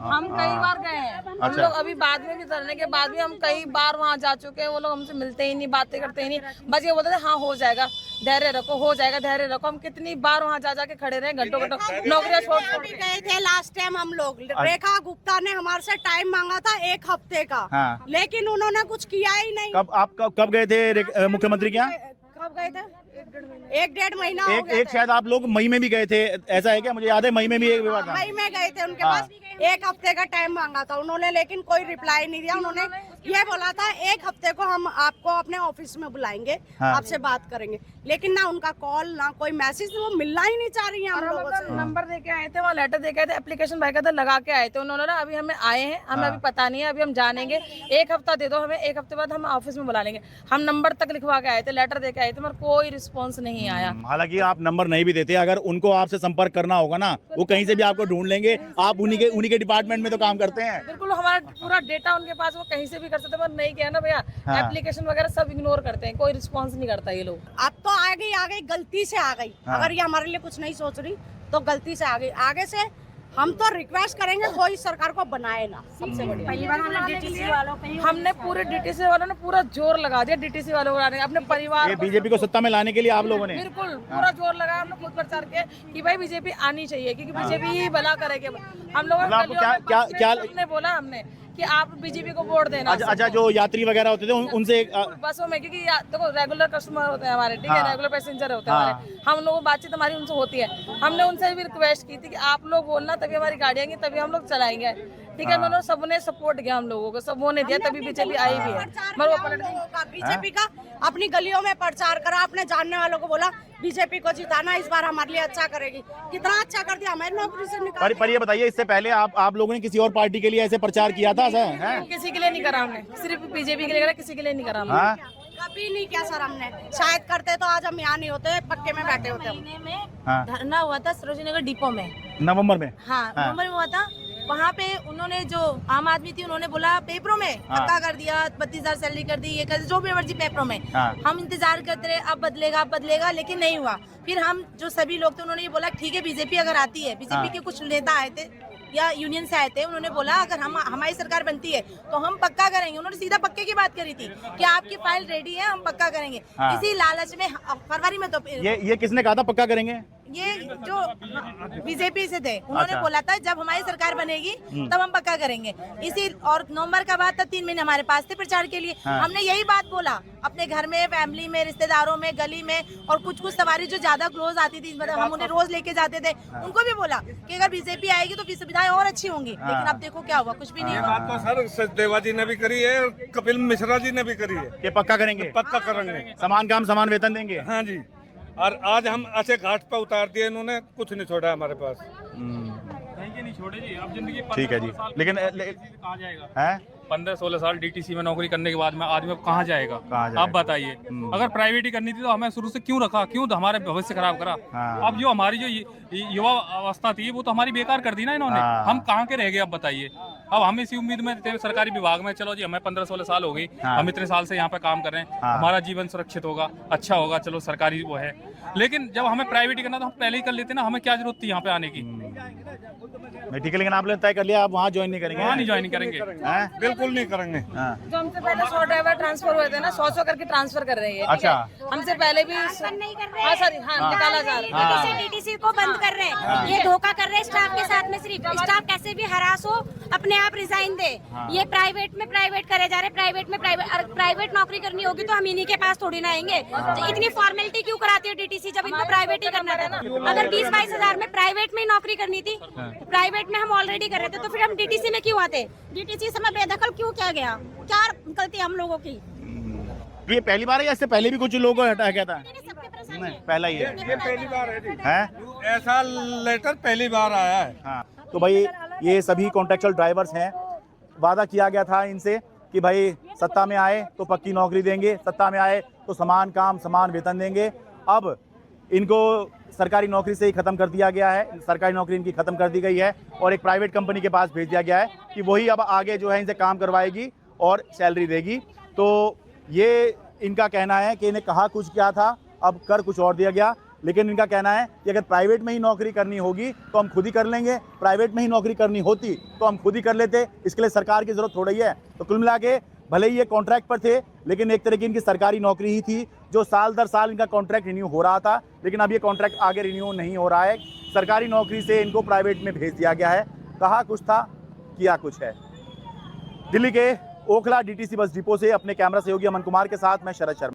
हम कई बार गए हैं। हम लोग अभी बाद में भी धरने के बाद भी हम कई बार वहाँ जा चुके हैं। वो लोग हमसे मिलते ही नहीं, बातें करते ही नहीं, बस ये बोलते थे हाँ हो जाएगा, धैर्य रखो, हो जाएगा, धैर्य रखो। हम कितनी बार वहाँ जा जाके खड़े रहे, घंटों नौकरियां छोड़ भी गए थे लास्ट टाइम हम लोग। रेखा गुप्ता ने हमारे से टाइम मांगा था 1 हफ्ते का, लेकिन उन्होंने कुछ किया ही नहीं। कब गए थे मुख्यमंत्री के यहाँ? कब गए थे? 1-1.5 महीना हो गया। एक शायद आप लोग मई में भी गए थे, ऐसा है क्या? मुझे याद है मई में भी एक विवाद था। मई में गए थे, उनके पास 1 हफ्ते का टाइम मांगा था उन्होंने, लेकिन कोई रिप्लाई नहीं दिया। उन्होंने ये बोला था 1 हफ्ते को हम आपको अपने ऑफिस में बुलाएंगे, आपसे बात करेंगे, लेकिन ना उनका कॉल ना कोई मैसेज, वो मिलना ही नहीं चाह रही है हम लोगों से। नंबर दे के आए थे, वहाँ लेटर दे के आए थे, एप्लीकेशन बाकायदा लगा के आए थे उन्होंने ना। अभी हमें आए हैं, हमें अभी पता नहीं है, अभी हम जानेंगे। 1 हफ्ता दे दो हमें, 1 हफ्ते बाद हम ऑफिस में बुला लेंगे। हम नंबर तक लिखवा के आए थे, लेटर दे के आए थे, मगर कोई रिस्पॉन्स नहीं आया। हालांकि आप नंबर नहीं भी देते, अगर उनको आपसे संपर्क करना होगा ना, वो कहीं से भी आपको ढूंढ लेंगे। आप उन्हीं के डिपार्टमेंट में तो काम करते हैं। बिल्कुल, हमारा पूरा डेटा उनके पास, वो कहीं से भी कर सकते हैं, पर नहीं किया ना भैया। एप्लीकेशन वगैरह सब इग्नोर करते हैं, कोई रिस्पॉन्स नहीं करता ये लोग। अब तो आ गई गलती से आ गई। अगर ये हमारे लिए कुछ नहीं सोच रही तो गलती से आ गई। आगे से हम तो रिक्वेस्ट करेंगे कोई सरकार को बनाए ना, सबसे बढ़िया। पहली बार हमने पूरे डीटीसी वालों ने पूरा जोर लगा दिया, डीटीसी वालों को अपने परिवार, बीजेपी को सत्ता में लाने के लिए आप लोगों ने बिल्कुल पूरा जोर लगाया। हमने खुद प्रचार किया कि भाई बीजेपी आनी चाहिए, क्योंकि बीजेपी ही भला करेगी। हम लोगों ने बोला हमने कि आप बीजेपी को वोट देना। अच्छा, जो यात्री वगैरह होते थे उनसे बसों में, क्योंकि देखो रेगुलर कस्टमर होते हैं हमारे, ठीक है, रेगुलर पैसेंजर होते हैं हमारे। हम लोगों को बातचीत हमारी उनसे होती है। हमने उनसे भी रिक्वेस्ट की थी कि आप लोग बोलना, तभी हमारी गाड़ी आएंगी, तभी हम लोग चलाएंगे, ठीक है। उन्होंने सबने सपोर्ट किया हम लोगों को, सबों ने दिया, तभी बीजेपी आई भी है। मगर वो पलट गई। बीजेपी का अपनी गलियों में प्रचार करा, अपने जानने वालों को बोला बीजेपी को जिताना, इस बार हमारे लिए अच्छा करेगी। कितना अच्छा कर दिया, हमारी नौकरी से निकाल। पर ये बताइए, इससे पहले आप लोगों ने किसी और पार्टी के लिए ऐसे प्रचार किया था? किसी के लिए नहीं करा हमने, सिर्फ बीजेपी के लिए करा, किसी के लिए नहीं करा हमने। कभी नहीं किया सर हमने। शायद करते तो आज हम यहाँ नहीं होते, पक्के में बैठे होते। महीने में धरना हुआ था सरोजिनी नगर डिपो में, नवंबर में। हाँ नवंबर में हुआ था। वहाँ पे उन्होंने, जो आम आदमी थी, उन्होंने बोला पेपरों में पक्का कर दिया, 32,000 सैलरी कर दी, ये कर दी, जो भी मर्जी पेपरों में। हम इंतजार करते रहे, अब बदलेगा, लेकिन नहीं हुआ। फिर हम जो सभी लोग थे, उन्होंने ये बोला ठीक है बीजेपी अगर आती है, बीजेपी के कुछ नेता आए थे या यूनियन से आए थे, उन्होंने बोला अगर हमारी सरकार बनती है तो हम पक्का करेंगे। उन्होंने सीधा पक्के की बात करी थी कि आपकी फाइल रेडी है, हम पक्का करेंगे। इसी लालच में फरवरी में तो ये किसने कहा था पक्का करेंगे? ये जो बीजेपी से थे, उन्होंने बोला था जब हमारी सरकार बनेगी तब हम पक्का करेंगे। इसी और नवंबर का बाद तक 3 महीने हमारे पास थे प्रचार के लिए। हमने यही बात बोला अपने घर में, फैमिली में, रिश्तेदारों में, गली में, और कुछ सवारी जो ज्यादा क्लोज आती थी, मतलब हम उन्हें रोज लेके जाते थे, उनको भी बोला कि अगर बीजेपी आएगी तो सुविधाएं और अच्छी होंगी। लेकिन अब देखो क्या हुआ, कुछ भी नहीं हुआ। बात तो सर सचदेवा जी ने भी करी है, कपिल मिश्रा जी ने भी करी है कि पक्का करेंगे, पक्का करेंगे, समान काम समान वेतन देंगे। हाँ जी। और आज हम ऐसे घाट पर उतार दिए इन्होंने, कुछ नहीं छोड़ा हमारे पास। नहीं छोड़े जी, अब जिंदगी ठीक है जी, लेकिन कहाँ जाएगा? है 15-16 साल डीटीसी में नौकरी करने के बाद में आदमी अब कहाँ जाएगा? आप बताइए। अगर प्राइवेट ही करनी थी तो हमें शुरू से क्यों रखा, क्यों हमारे भविष्य खराब करा? अब जो हमारी जो युवा अवस्था थी वो तो हमारी बेकार कर दी ना इन्होंने। हम कहाँ के रह गए अब बताइए। अब हम इसी उम्मीद में थे सरकारी विभाग में, चलो जी हमें 15-16 साल हो गई, हम इतने साल से यहाँ पे काम कर रहे हैं, हमारा जीवन सुरक्षित होगा, अच्छा होगा, चलो सरकारी वो है। लेकिन जब हमें प्राइवेट ही करना तो हम पहले ही कर लेते ना, हमें क्या जरूरत थी यहाँ पे आने की? ठीक है, लेकिन आपने तय कर लिया आप वहाँ ज्वाइन नहीं करेंगे? वहाँ नहीं ज्वाइन करेंगे, बिल्कुल नहीं करेंगे। जो हमसे पहले 100 ड्राइवर ट्रांसफर हुए थे ना, 100 करके ट्रांसफर कर रही है। अच्छा, हमसे पहले भी नहीं कर रहे, निकाला जा रहा है। डीटीसी को बंद कर रहे हैं, ये धोखा कर रहे हैं स्टाफ के साथ में। सिर्फ स्टाफ कैसे भी हरास हो, अपने आप रिजाइन दे। ये प्राइवेट में प्राइवेट करे जा रहे, प्राइवेट नौकरी करनी होगी तो हम इन्हीं के पास थोड़ी ना आएंगे। तो इतनी फॉर्मेलिटी क्यों कराती है डीटीसी, जब इनको प्राइवेट ही करना था ना? अगर 20-22 हजार में प्राइवेट में नौकरी करनी थी, प्राइवेट में हम ऑलरेडी कर रहे थे, तो फिर हम डीटीसी में क्यों आते? डीटीसी समय बेदखल क्यों किया गया? क्या गलती हम लोगों की? ये पहली बार है या इससे पहले भी कुछ लोगों को हटाया गया था? नहीं, पहला ही है। ये पहली बार है जी। है ऐसा लेटर पहली बार आया है। हाँ, तो भाई ये सभी कॉन्ट्रेक्चुअल ड्राइवर्स हैं। वादा किया गया था इनसे कि भाई सत्ता में आए तो पक्की नौकरी देंगे, सत्ता में आए तो समान काम समान वेतन देंगे। अब इनको सरकारी नौकरी से ही ख़त्म कर दिया गया है, सरकारी नौकरी इनकी ख़त्म कर दी गई है और एक प्राइवेट कंपनी के पास भेज दिया गया है कि वही अब आगे जो है इनसे काम करवाएगी और सैलरी देगी। तो ये इनका कहना है कि इन्हें कहा कुछ क्या था, अब कर कुछ और दिया गया। लेकिन इनका कहना है कि अगर प्राइवेट में ही नौकरी करनी होगी तो हम खुद ही कर लेंगे, प्राइवेट में ही नौकरी करनी होती तो हम खुद ही कर लेते, इसके लिए सरकार की ज़रूरत थोड़ी है। तो कुल मिला के भले ही ये कॉन्ट्रैक्ट पर थे, लेकिन एक तरह की इनकी सरकारी नौकरी ही थी जो साल दर साल इनका कॉन्ट्रैक्ट रिन्यू हो रहा था, लेकिन अब ये कॉन्ट्रैक्ट आगे रिन्यू नहीं हो रहा है। सरकारी नौकरी से इनको प्राइवेट में भेज दिया गया है। कहा कुछ था, किया कुछ है। दिल्ली के ओखला डीटीसी बस डिपो से अपने कैमरा सहयोगी अमन कुमार के साथ मैं शरद शर्मा।